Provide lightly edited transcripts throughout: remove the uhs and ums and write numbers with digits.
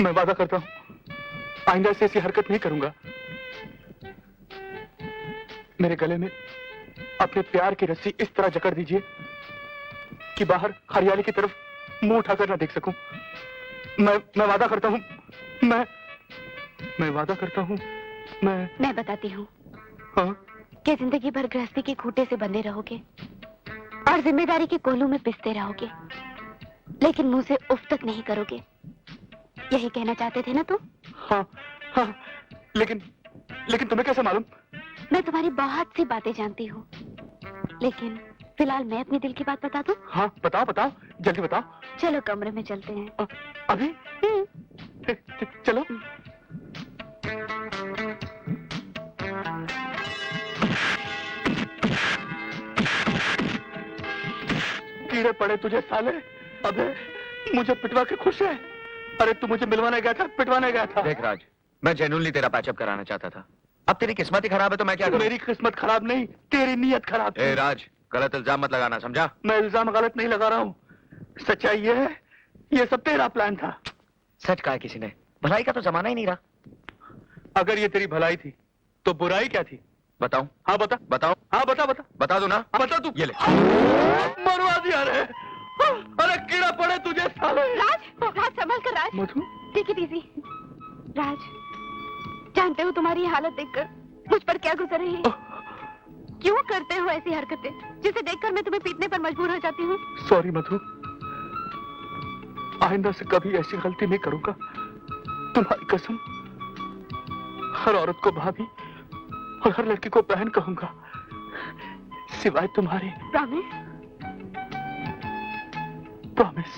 मैं वादा करता हूँ आइंदा से ऐसी हरकत नहीं करूंगा। मेरे गले में अपने प्यार की रस्सी इस तरह जकड़ दीजिए कि बाहर हरियाली की तरफ मुंह उठाकर ना देख सकूं। मैं वादा करता हूँ, मैं वादा करता हूँ। मैं बताती हूँ। हाँ? कि जिंदगी भर गृहस्थी के खूंटे से बंधे रहोगे और जिम्मेदारी के कोलू में पिसते रहोगे, लेकिन मुंह से उफ तक नहीं करोगे। यही कहना चाहते थे ना तुम? हाँ, हाँ, लेकिन तुम्हें कैसे मालूम? मैं तुम्हारी बहुत सी बातें जानती हूँ, लेकिन फिलहाल मैं अपने दिल की बात बता दूं? हाँ, बताओ, जल्दी बताओ। चलो कमरे में चलते हैं। अभी? चलो। कीड़े पड़े तुझे साले। अबे मुझे पिटवा के खुश है? अरे तू मुझे मिलवाने गया था, पिटवाने गया था। देख राज, मैं जेन्युइनली तेरा पैचअप कराना चाहता था। अब तेरी किस्मत ही खराब है तो मैं क्या करूं? मेरी किस्मत खराब नहीं, तेरी नीयत खराब। ए राज, गलत इल्जाम मत लगाना, समझा? मैं इल्जाम गलत नहीं लगा रहा हूँ, सच्चाई ये है, ये सब तेरा प्लान था। सच कहा किसी ने, भलाई का तो जमाना ही नहीं रहा। अगर ये तेरी भलाई थी तो बुराई क्या थी? बताऊं? हाँ बता। बताओ? हाँ बता दो ना। हाँ बता तू। ये ले। मरवा दिया रे। अरे कीड़ा पड़े तुझे साले। राज संभल कर राज। मधु, टेक इट इजी। राज, जानते हो तुम्हारी हालत देखकर मुझ पर क्या गुजर रही है? क्यों करते हो ऐसी हरकतें जिसे देखकर मैं तुम्हें पीटने पर मजबूर हो जाती हूँ? सॉरी मधु, आइंदा से कभी ऐसी गलती नहीं करूंगा, तुम्हारी कसम। हर औरत को भाभी और हर लड़की को बहन कहूंगा, सिवाय तुम्हारी। प्रॉमिस? प्रॉमिस।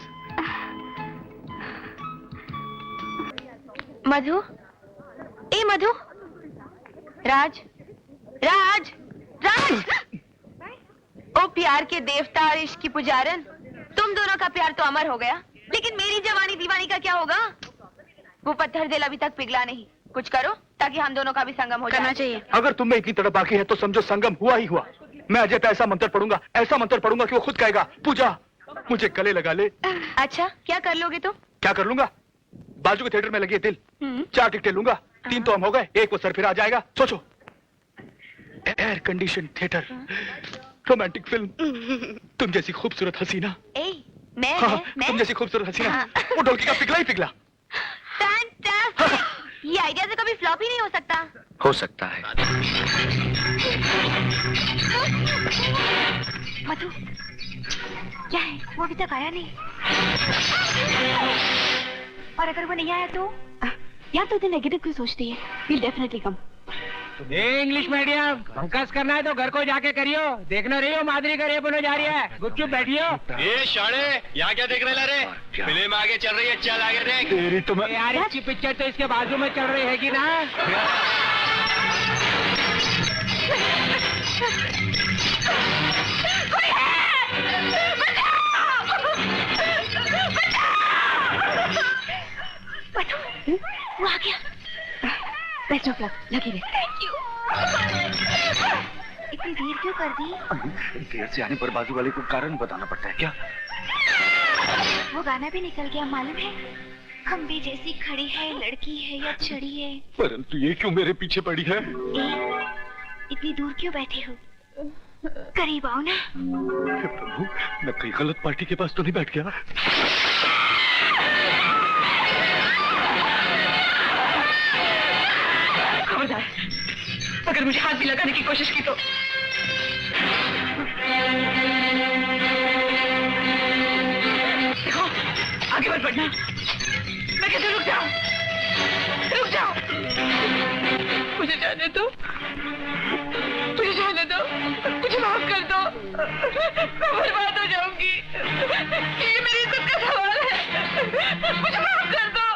मधु, ए मधु, राज, राज, राज! ओ प्यार के देवता और इश्क की पुजारन, तुम दोनों का प्यार तो अमर हो गया, लेकिन मेरी जवानी दीवानी का क्या होगा? वो पत्थर दिल अभी तक पिघला नहीं। कुछ करो ताकि हम दोनों का भी संगम हो करना चाहिए। अगर तुम में इतनी तड़प बाकी है तो समझो संगम हुआ ही हुआ। मैं अजय पे ऐसा मंत्र पढ़ूंगा कि वो खुद कहेगा, पूजा मुझे गले लगा ले। अच्छा, क्या कर लोगे तुम? क्या कर लूंगा? बाजू के थिएटर में लगी है दिल, 4 टिकटें लूंगा, 3 तो हम हो गए, एक वो सर फिर आ जाएगा। सोचो, air condition theatre, romantic film, तुम जैसी खूबसूरत हसीना। मैं तुम जैसी खूबसूरत हसीना, वो ढोलकी का पिघला ही पिघला। ये आइडिया से कभी फ्लॉप ही नहीं हो सकता। हो सकता है। मधु, क्या है? वो अभी तक आया नहीं। और अगर वो नहीं आया तो? या तो नेगेटिव क्यों सोचती है? We'll definitely come. English medium Pankaj करना है तो घर को जाके करियो। देखना रही हो माधुरी का रेप होने जा रही है। गुपचुप बैठियो। ये शाणे, यहाँ क्या देख रहे रे? फिल्म आगे चल रही है, चल आगे देख। तेरी तो मैं... यार इसकी पिक्चर तो इसके बाजू में चल रही है कि ना? वो आ गया। बेस्ट ऑफ लक, लगी रहे। Thank you. इतनी देर क्यों कर दी? देर से आने पर बाजू वाले को कारण बताना पड़ता है क्या? वो गाना भी निकल गया, मालूम है? हम भी जैसी खड़ी है, लड़की है या छड़ी है। परंतु ये क्यों मेरे पीछे पड़ी है? इतनी दूर क्यों बैठे हो? करीब आओ ना। प्रभु, मैं कहीं गलत पार्टी के पास तो नहीं बैठ गया? अगर मुझे हाथ भी लगाने की कोशिश की तो देखो, आगे मत बढ़ना। मैं कहती हूँ रुक जाओ। मुझे जाने दो, मुझे माफ कर दो। मैं बर्बाद हो जाऊंगी। ये मेरी इज्जत का सवाल है। मुझे माफ कर दो।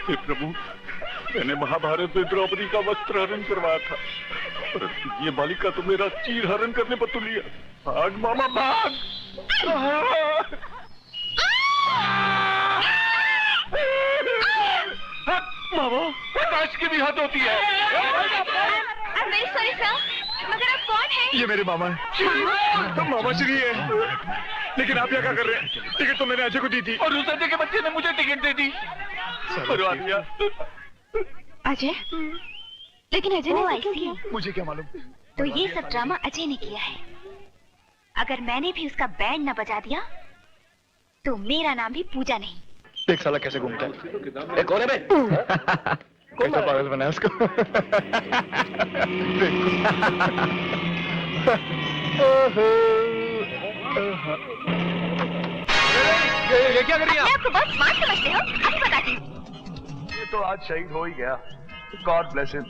हे प्रभु, मैंने महाभारत में द्रौपदी का वस्त्र हरण करवाया था, परंतु ये बालिका तो मेरा चीर हरण करने पर तुली है। भाग मामा भाग। मामा, काश की भी हद होती है। I'm very sorry, sir. मगर आप कौन है? ये मेरे मामा है। तो मामा श्री है। लेकिन आप यहाँ क्या कर रहे हैं? टिकट तो मैंने अजय को दी थी और उस अजय के बच्चे ने मुझे टिकट दे दी। करवा दिया। अजय? लेकिन अजय ने ऐसा क्यों किया? मुझे क्या मालूम। तो ये सब ड्रामा अजय ने किया है। अगर मैंने भी उसका बैंड न बजा दिया तो मेरा नाम भी पूजा नहीं। देख साला कैसे घूमता है। कौन है बे? कैसा पागल बनाया उसको। ये क्या कर रही अपने आप को बहुत स्मार्ट समझते हो? अभी बताती हूँ। ये तो आज शहीद हो ही गया। God bless him.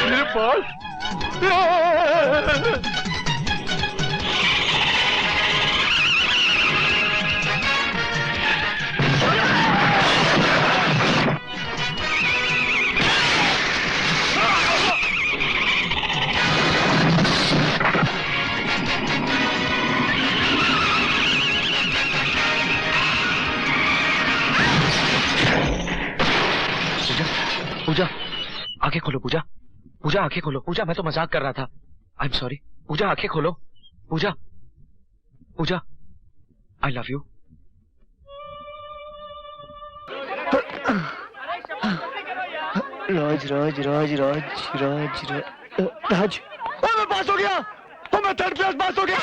मेरे पास पूजा आंखें खोलो। पूजा पूजा आंखें खोलो। पूजा मैं तो मजाक कर रहा था। I am sorry. पूजा आंखें खोलो। पूजा पूजा आई लव यू। राज राज राज राज राज राज मैं पास हो गया। मैं थर्ड क्लास पास हो गया।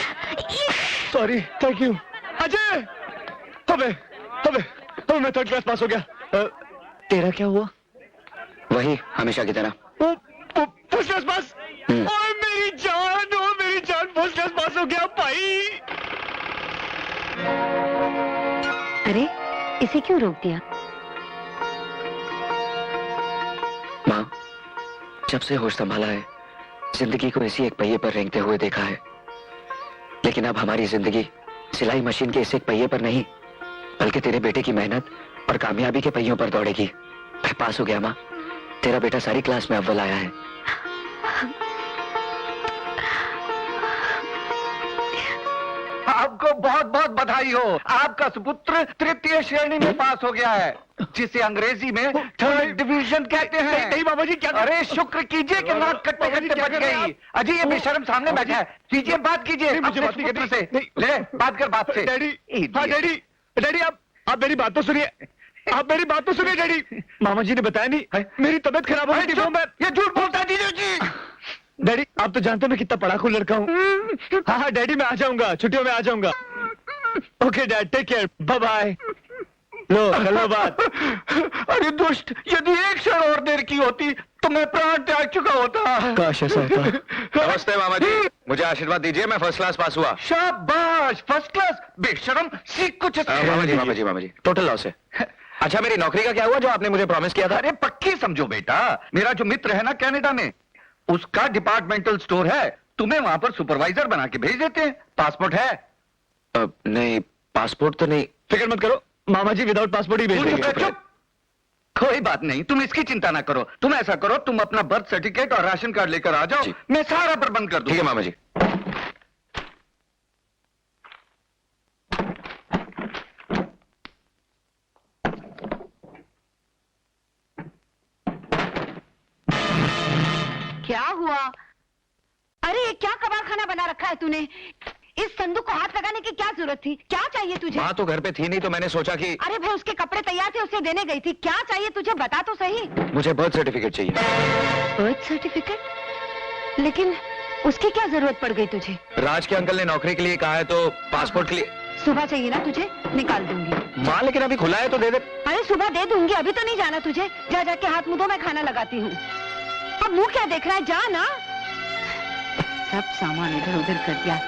Sorry thank you Ajay. अबे अबे अबे मैं थर्ड क्लास पास हो गया। तेरा क्या हुआ? वही हमेशा की तरह। First class pass. ओए मेरी जान फर्स्ट क्लास पास हो गया भाई। अरे इसे क्यों रोक दिया? माँ, जब से होश संभाला है जिंदगी को इसी एक पहिए पर रेंगते हुए देखा है। लेकिन अब हमारी जिंदगी सिलाई मशीन के इस एक पहिए पर नहीं बल्कि तेरे बेटे की मेहनत और कामयाबी के पहियों पर दौड़ेगी। मैं पास हो गया माँ। तेरा बेटा सारी क्लास में अव्वल आया है। आपको बहुत बहुत बधाई हो। आपका सुपुत्र तृतीय श्रेणी में पास हो गया है, जिसे अंग्रेजी में थर्ड डिवीजन कहते हैं। नहीं बाबा जी क्या? अरे शुक्र कीजिए कि नाक कटते कटते बच गई। अजय ये बेशर्म सामने बैठा है। कीजिए बात कीजिए मुझे अपने बात नहीं सुपुत्र करनी। से। ले बात कर बाप से। डैडी हाँ डैडी आप मेरी बात तो सुनिए। आप मेरी बात तो सुनिए डैडी। मामा जी ने बताया नहीं मेरी तबीयत खराब हो गई थी। ये झूठ बोलता है जीजू जी। डैडी आप तो जानते हो मैं कितना पढ़ाकू लड़का हूँ। हाँ डैडी मैं आ जाऊंगा, छुट्टियों में आ जाऊंगा। Okay dad take care bye bye. लो कर लो बात। अरे दुष्ट, यदि एक क्षण और देर की होती तो मैं प्राण त्याग चुका होता। काश ऐसा होता। नमस्ते मामा जी, मुझे आशीर्वाद दीजिए। मैं फर्स्ट क्लास पास हुआ। शाबाश फर्स्ट क्लास। बेशरम सीख कुछ। मामा जी टोटल लॉस है। अच्छा मेरी नौकरी का क्या हुआ जो आपने मुझे प्रॉमिस किया था? अरे पक्की समझो बेटा, मेरा जो मित्र है ना कनाडा में, उसका डिपार्टमेंटल स्टोर है। तुम्हें वहां पर सुपरवाइजर बना के भेज देते हैं। पासपोर्ट है? नहीं पासपोर्ट तो नहीं। फिक्र मत करो मामा जी विदाउट पासपोर्ट ही भेज देंगे। चुप। कोई बात नहीं, तुम इसकी चिंता ना करो। तुम ऐसा करो, तुम अपना बर्थ सर्टिफिकेट और राशन कार्ड लेकर आ जाओ। मैं सारा प्रबंध कर दूं। ठीक है मामा जी। क्या हुआ? अरे ये क्या कबाड़ खाना बना रखा है तूने? इस संदूक को हाथ लगाने की क्या जरूरत थी? क्या चाहिए तुझे? माँ तो घर पे थी नहीं तो मैंने सोचा कि। अरे भाई उसके कपड़े तैयार थे, उसे देने गई थी। क्या चाहिए तुझे बता तो सही। मुझे बर्थ सर्टिफिकेट चाहिए। Birth certificate? लेकिन उसकी क्या जरूरत पड़ गई तुझे? राज के अंकल ने नौकरी के लिए कहा है तो पासपोर्ट के लिए। सुबह चाहिए ना तुझे? निकाल दूंगी। माँ लेकिन अभी खुला है तो दे दे। अरे सुबह दे दूंगी, अभी तो नहीं जाना तुझे। जा जाके हाथ मुंह धो, मैं खाना लगाती हूँ। अब मुंह क्या देख रहा है, जा ना। सब सामान इधर उधर कर दिया।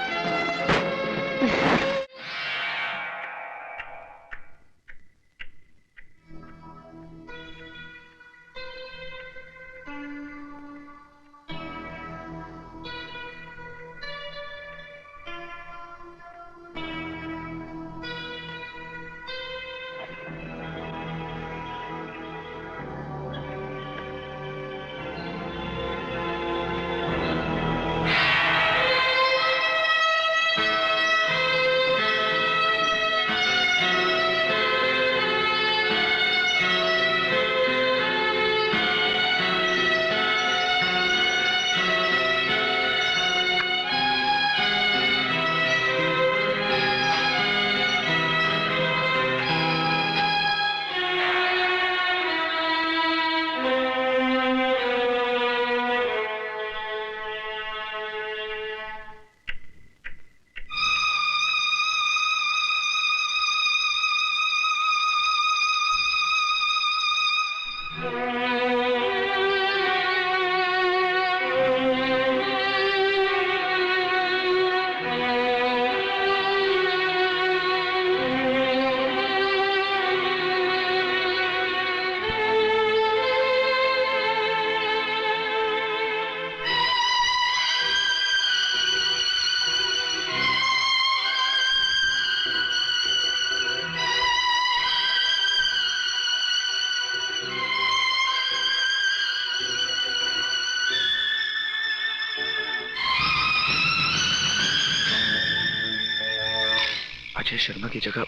अजय शर्मा की जगह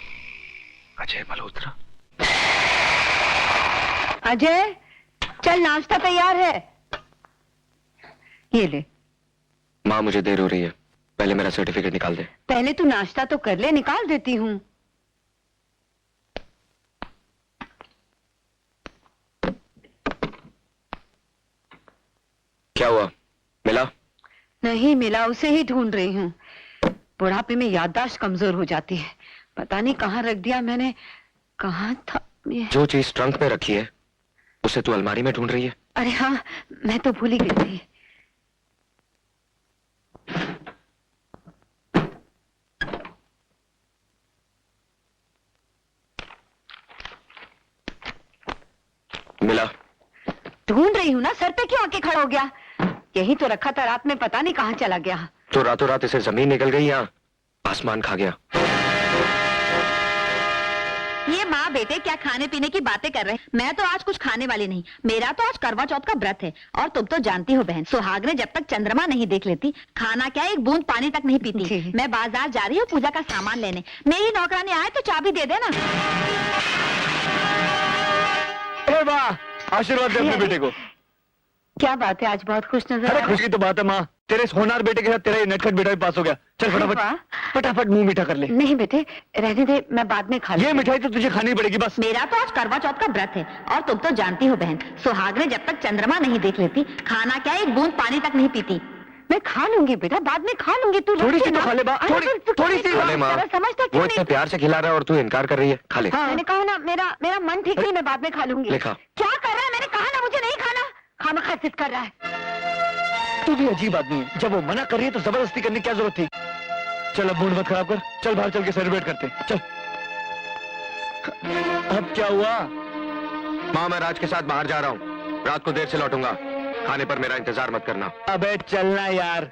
अजय मल्होत्रा। अजय, चल नाश्ता तैयार है। ये ले। माँ मुझे देर हो रही है, पहले मेरा सर्टिफिकेट निकाल दे। पहले तू नाश्ता तो कर ले, निकाल देती हूँ। क्या हुआ, मिला? नहीं मिला, उसे ही ढूंढ रही हूँ। बुढ़ापे में याददाश्त कमजोर हो जाती है। पता नहीं कहाँ रख दिया मैंने। कहाँ था ये? जो चीज ट्रंक में रखी है उसे तू अलमारी में ढूंढ रही है? अरे हाँ, मैं तो भूल ही गई थी। मिला? ढूंढ रही हूँ ना, सर पे क्यों आके खड़ा हो गया? यही तो रखा था रात में, पता नहीं कहाँ चला गया। तो रातों रात इसे जमीन निकल गई या आसमान खा गया? ये माँ बेटे क्या खाने पीने की बातें कर रहे हैं। मैं तो आज कुछ खाने वाली नहीं। मेरा तो आज करवा चौथ का व्रत है। और तुम तो जानती हो बहन, सुहागने जब तक चंद्रमा नहीं देख लेती, खाना क्या एक बूंद पानी तक नहीं पीती। मैं बाजार जा रही हूँ पूजा का सामान लेने। मेरी नौकरानी आए तो चाबी दे देना। ए वाह, आशीर्वाद दे अपने बेटे को। क्या बात है, आज बहुत खुश नजर आ अरे रहा खुशी की तो बात है माँ, तेरे इस होनहार बेटे के साथ तेरा ये नटखट बेटा भी पास हो गया। चल फटाफट वाह। फटाफट मुंह मीठा कर ले। नहीं बेटे, रहने दे, मैं बाद में खा ये लूंगी। मिठाई तो तुझे खानी पड़ेगी बस। मेरा तो आज करवा चौथ का व्रत है। और तुम तो जानती हो बहन, सुहागने जब तक चंद्रमा नहीं देख लेती, खाना क्या एक बूंद पानी तक नहीं पीती। मैं खा लूंगी बेटा, बाद में खा लूंगी। तू थोड़ी रख सी के तो ना। खा ले बा, अरे थोड़ी सी खा ले माँ। समझता वो क्यों इतने नहीं? प्यार से खिला रहा है और तू इनकार कर रही है। खा ले। मैंने कहा ना, मेरा मन ठीक नहीं, मैं बाद में खा लूंगी। ले खा। क्या कर रहा है? मैंने कहा ना मुझे नहीं खाना। खामखा जिद कर रहा है। तू भी अजीब आदमी है, जब वो मना कर रही है तो जबरदस्ती करने की क्या जरूरत थी? चल अब मूड मत खराब कर, चल बाहर चल के सेलिब्रेट करते हैं, चल। अब क्या हुआ? माँ मैं राज के साथ बाहर जा रहा हूँ, रात को देर से लौटूंगा। खाने पर मेरा इंतजार मत करना। अबे चलना यार।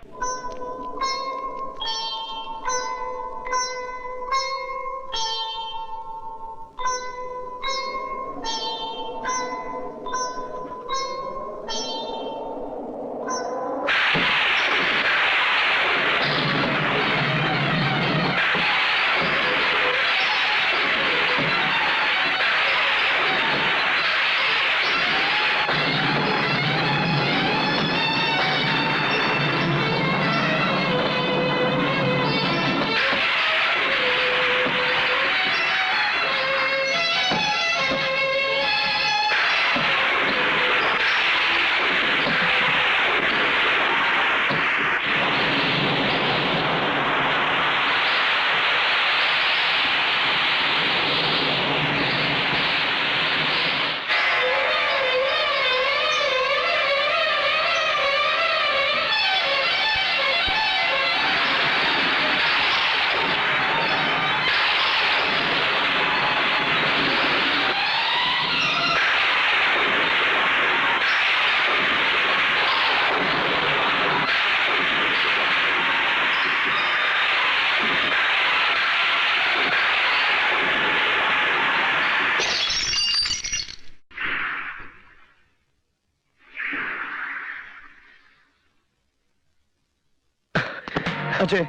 अजय,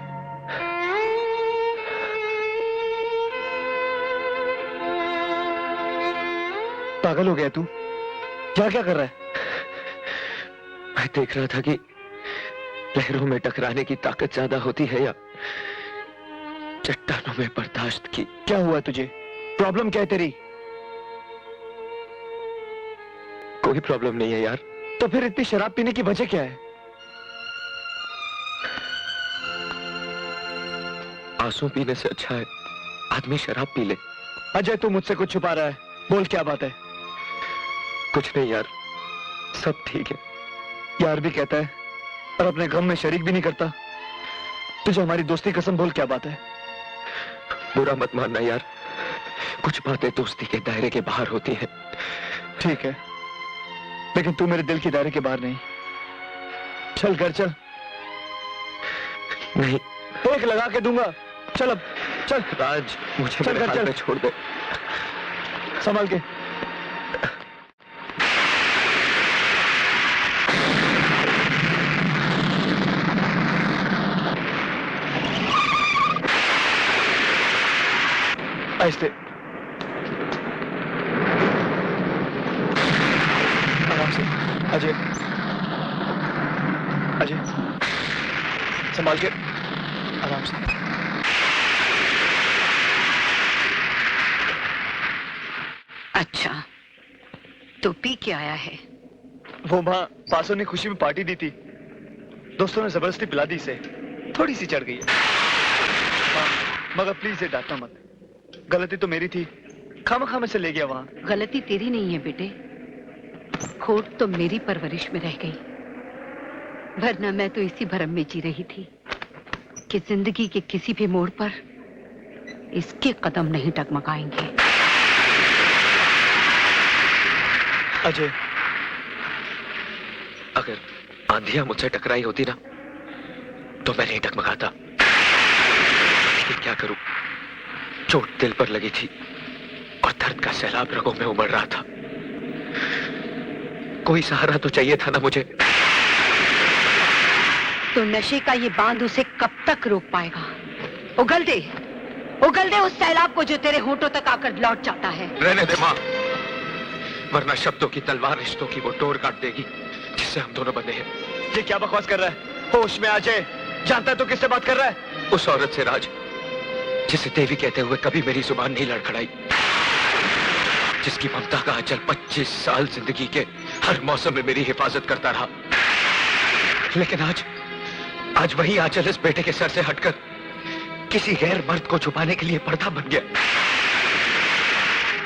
पागल हो गया तू? क्या क्या कर रहा है? मैं देख रहा था कि लहरों में टकराने की ताकत ज्यादा होती है या चट्टानों में बर्दाश्त की। क्या हुआ तुझे? प्रॉब्लम क्या है तेरी? कोई प्रॉब्लम नहीं है यार। तो फिर इतनी शराब पीने की वजह क्या है? आंसू पीने से अच्छा है आदमी शराब पी ले। अजय तू मुझसे कुछ छुपा रहा है, बोल क्या बात है? कुछ नहीं यार, सब ठीक है। यार भी कहता है और अपने गम में शरीक भी नहीं करता। तुझे हमारी दोस्ती कसम, बोल क्या बात है? बुरा मत मानना यार, कुछ बातें दोस्ती के दायरे के बाहर होती हैं। ठीक है, लेकिन तू मेरे दिल के दायरे के बाहर नहीं। चल घर चल। नहीं, एक लगा के दूंगा। चल अब चल। राज मुझे चल मेरे घर हाल चल। पे छोड़ दे। संभाल के। आहिस्ते, आराम से। अजय, अजय, संभाल के, आराम से। अच्छा, तो पी के आया है? वो माँ पासों ने खुशी में पार्टी दी थी, दोस्तों ने जबरदस्ती पिला दी इसे, थोड़ी सी चढ़ गई है। माँ, मगर प्लीज ये डांटना मत, गलती तो मेरी थी, खामखा से ले गया वहां। गलती तेरी नहीं है बेटे, खोट तो मेरी परवरिश में रह गई, वरना मैं तो इसी भरम में जी रही थी कि जिंदगी के किसी भी मोड़ पर इसके कदम नहीं डगमगाएंगे। अजय, अगर आंधियां मुझसे टकराई होती ना तो मैं नहीं डगमगाता, लेकिन क्या करूं, चोट दिल पर लगी थी और दर्द का सैलाब रगों में उमड़ रहा था। कोई सहारा तो चाहिए था ना मुझे। तो नशे का ये बांध उसे कब तक रोक पाएगा? उगल दे उस सैलाब को जो तेरे होठों तक आकर लौट जाता है। रहने दे माँ, वरना शब्दों की तलवार रिश्तों की वो डोर काट देगी जिससे हम दोनों बंधे हैं। ये क्या बकवास कर रहा है? होश में आ जाए, जानता है तो किससे बात कर रहा है? उस औरत से राज, जिसे देवी कहते हुए कभी मेरी जुबान नहीं लड़खड़ाई, जिसकी ममता का आंचल 25 साल जिंदगी के हर मौसम में मेरी हिफाजत करता रहा। लेकिन आज वही आंचल इस बेटे के सर से हटकर किसी गैर मर्द को छुपाने के लिए पर्दा बन गया।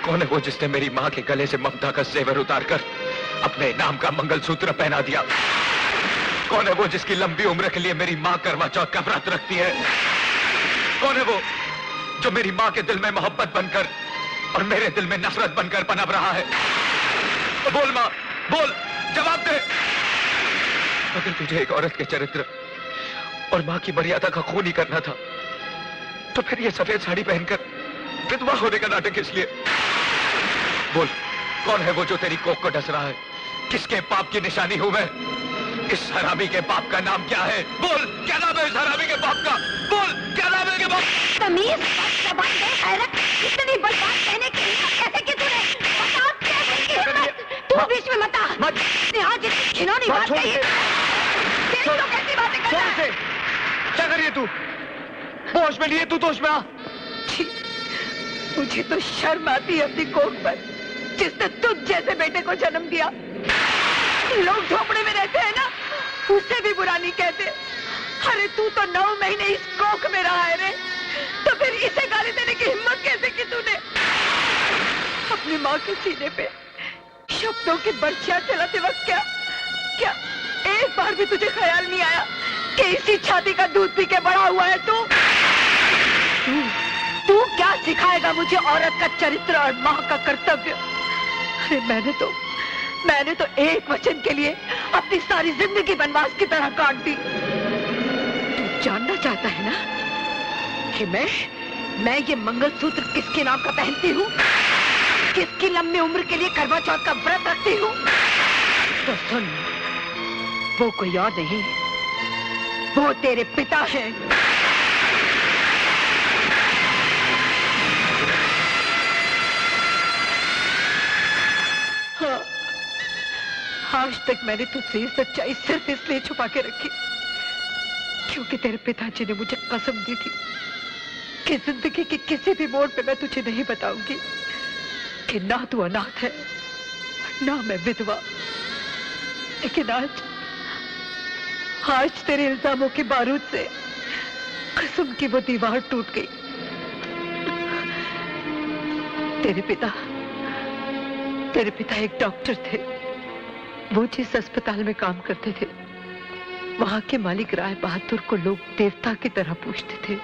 कौन है वो जिसने मेरी मां के गले से ममता का जेवर उतारकर अपने नाम का मंगलसूत्र पहना दिया? कौन है वो जिसकी लंबी उम्र के लिए मेरी मां करवा चौथ का व्रत रखती है? कौन है वो जो मेरी मां के दिल में मोहब्बत बनकर और मेरे दिल में नफरत बनकर पनप रहा है? बोल मां, बोल, जवाब दे। अगर तुझे एक औरत के चरित्र और मां की मर्यादा का खून ही करना था तो फिर ये सफेद साड़ी पहनकर विधवा होने का नाटक इसलिए? बोल, कौन है वो जो तेरी कोख को डस रहा है? किसके पाप की निशानी हूं मैं? इस हरामी के बाप का नाम क्या है? बोल, क्या नाम है इस हरामी के बाप का? बोल, क्या नाम है इनके बाप? तमीज, जबान दे, गैरत, इतनी बड़ी बात कहने के लिए कैसे कि तूने बता क्या बोलती है? तू बीच में मत आ। आज इतनी घिनौनी बात कही है। तेरी तो कैसी बातें कर रहा है? क्या कर रही है तू? होश में नहीं है तू, तो होश में आ। छी, मुझे तो शर्म आती है अपनी कोख पर, जिसने तुझ जैसे बेटे को जन्म दिया। लोग झोपड़े में रहते हैं ना, उससे भी बुरा नहीं कहते। अरे तू तो 9 महीने इस कोख में रहा है रे, तो फिर इसे गाली देने की हिम्मत कैसे की तूने? अपनी माँ के सीने पे शब्दों की बर्छियां चलाते वक्त क्या एक बार भी तुझे ख्याल नहीं आया कि इसी छाती का दूध पी के बड़ा हुआ है तू? तू क्या सिखाएगा मुझे औरत का चरित्र और माँ का कर्तव्य? अरे मैंने तो एक वचन के लिए अपनी सारी जिंदगी वनवास की तरह काट दी। तू जानना चाहता है ना कि मैं ये मंगलसूत्र किसके नाम का पहनती हूँ, किसकी लंबी उम्र के लिए करवा चौथ का व्रत रखती हूँ? तो सुन, वो कोई और नहीं, वो तेरे पिता हैं। हाँ, आज तक मैंने तुझसे ये सच्चाई सिर्फ इसलिए छुपा के रखी क्योंकि तेरे पिताजी ने मुझे कसम दी थी कि जिंदगी के किसी भी मोड़ पे मैं तुझे नहीं बताऊंगी कि ना तू अनाथ है ना मैं विधवा। लेकिन आज तेरे इल्जामों के बारूद से कसम की वो दीवार टूट गई। तेरे पिता एक डॉक्टर थे। वो जिस अस्पताल में काम करते थे वहां के मालिक राय बहादुर को लोग देवता की तरह पूजते थे।